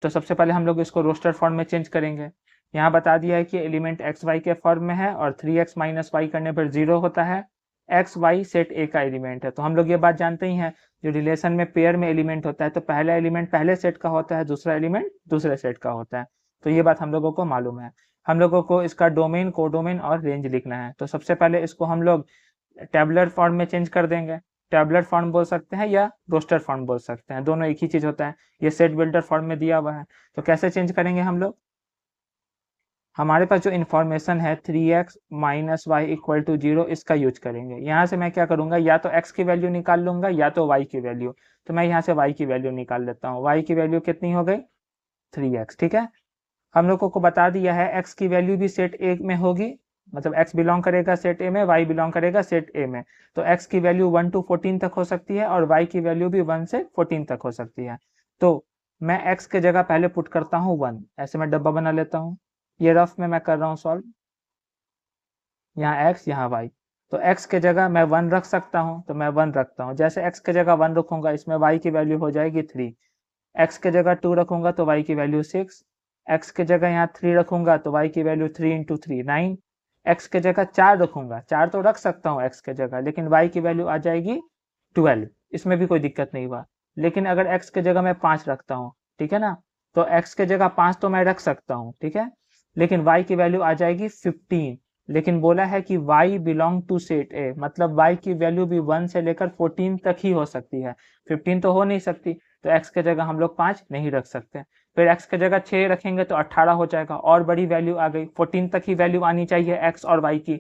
तो सबसे पहले हम लोग इसको रोस्टर फॉर्म में चेंज करेंगे। यहाँ बता दिया है कि एलिमेंट एक्स वाई के फॉर्म में है और 3x माइनस वाई करने पर 0 होता है। एक्स वाई सेट ए का एलिमेंट है, तो हम लोग ये बात जानते ही हैं, जो रिलेशन में पेयर में एलिमेंट होता है तो पहला एलिमेंट पहले सेट का होता है, दूसरा एलिमेंट दूसरे सेट का होता है। तो ये बात हम लोगों को मालूम है। हम लोगों को इसका डोमेन, कोडोमेन और रेंज लिखना है। तो सबसे पहले इसको हम लोग टेबुलर फॉर्म में चेंज कर देंगे। टेबुलर फॉर्म बोल सकते हैं या रोस्टर फॉर्म बोल सकते हैं, दोनों एक ही चीज होता है। ये सेट बिल्डर फॉर्म में दिया हुआ है। तो कैसे चेंज करेंगे हम लोग? हमारे पास जो इन्फॉर्मेशन है 3x minus Y equal to 0, इसका यूज करेंगे। यहाँ से मैं क्या करूंगा, या तो x की वैल्यू निकाल लूंगा या तो y की वैल्यू। तो मैं यहाँ से y की वैल्यू निकाल लेता हूँ। y की वैल्यू कितनी हो गई? 3x। ठीक है, हम लोगों को बता दिया है x की वैल्यू भी सेट ए में होगी, मतलब x बिलोंग करेगा सेट ए में, y बिलोंग करेगा सेट ए में। तो x की वैल्यू 1 to 14 तक हो सकती है और y की वैल्यू भी 1 से 14 तक हो सकती है। तो मैं x के जगह पहले पुट करता हूँ 1, ऐसे मैं डब्बा बना लेता हूँ। ये रफ में मैं कर रहा हूँ सॉल्व, यहाँ x यहाँ y। तो x के जगह मैं 1 रख सकता हूँ, तो मैं 1 रखता हूँ। जैसे x के जगह 1 रखूंगा, इसमें y की वैल्यू हो जाएगी 3। x के जगह 2 रखूंगा तो y की वैल्यू 6। x के जगह यहाँ 3 रखूंगा तो y की वैल्यू 3 इंटू 3 9। x के जगह 4 रखूंगा, 4 तो रख सकता हूँ x के जगह, लेकिन y की वैल्यू आ जाएगी 12। इसमें भी कोई दिक्कत नहीं हुआ। लेकिन अगर x के जगह मैं 5 रखता हूँ, ठीक है ना, तो x के जगह 5 तो मैं रख सकता हूँ, ठीक है, लेकिन y की वैल्यू आ जाएगी 15। लेकिन बोला है कि y belong to set A, मतलब y की वैल्यू भी 1 से लेकर 14 तक ही हो सकती है, 15 तो हो नहीं सकती। तो x के जगह हम लोग 5 नहीं रख सकते। फिर x के जगह 6 रखेंगे तो 18 हो जाएगा, और बड़ी वैल्यू आ गई, 14 तक ही वैल्यू आनी चाहिए x और y की।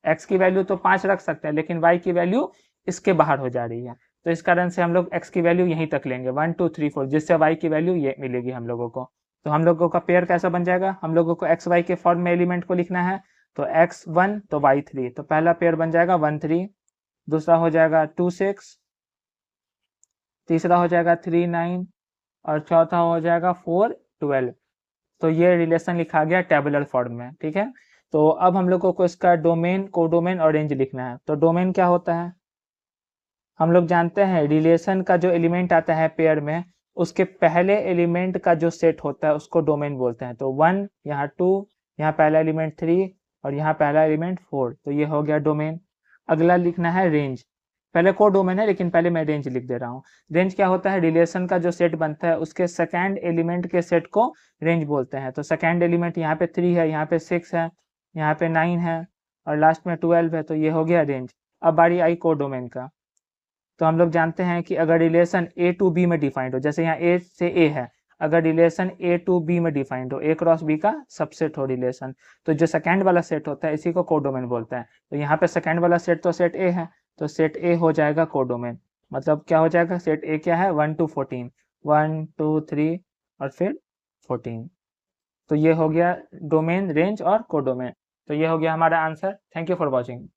x की वैल्यू तो 5 रख सकते हैं, लेकिन y की वैल्यू इसके बाहर हो जा रही है। तो इस कारण से हम लोग x की वैल्यू यहीं तक लेंगे 1 2 3 4, जिससे y की वैल्यू ये मिलेगी हम लोगों को। तो हम लोगों का पेयर कैसा बन जाएगा, हम लोगों को एक्स वाई के फॉर्म में एलिमेंट को लिखना है। तो x1 तो y3, तो पहला पेयर बन जाएगा 1 3, दूसरा हो जाएगा 2 6, तीसरा हो जाएगा 3 9 और चौथा हो जाएगा 4 12। तो ये रिलेशन लिखा गया टेबुलर फॉर्म में। ठीक है, तो अब हम लोगों को इसका डोमेन, कोडोमेन और रेंज लिखना है। तो डोमेन क्या होता है, हम लोग जानते हैं रिलेशन का जो एलिमेंट आता है पेयर में, उसके पहले एलिमेंट का जो सेट होता है उसको डोमेन बोलते हैं। तो 1, यहाँ 2, यहाँ पहला एलिमेंट 3 और यहाँ पहला एलिमेंट 4, तो ये हो गया डोमेन। अगला लिखना है रेंज। पहले को डोमेन है लेकिन पहले मैं रेंज लिख दे रहा हूँ। रेंज क्या होता है, रिलेशन का जो सेट बनता है उसके सेकेंड एलिमेंट के सेट को रेंज बोलते हैं। तो सेकेंड एलिमेंट यहाँ पे 3 है, यहाँ पे 6 है, यहाँ पे 9 है और लास्ट में 12 है, तो ये हो गया रेंज। अब बारी आई को डोमेन का। तो हम लोग जानते हैं कि अगर रिलेशन ए टू बी में डिफाइंड हो, जैसे यहाँ ए से ए है, अगर रिलेशन ए टू बी में डिफाइंड हो, ए क्रॉस बी का सबसेट हो रिलेशन, तो जो सेकंड वाला सेट होता है इसी को कोडोमेन बोलते हैं। तो यहाँ पे सेकंड वाला सेट तो सेट ए है, तो सेट ए हो जाएगा कोडोमेन। मतलब क्या हो जाएगा, सेट ए क्या है 1 to 14, 1 2 3 और फिर 14। तो ये हो गया डोमेन, रेंज और कोडोमेन। तो ये हो गया हमारा answer. Thank you for watching.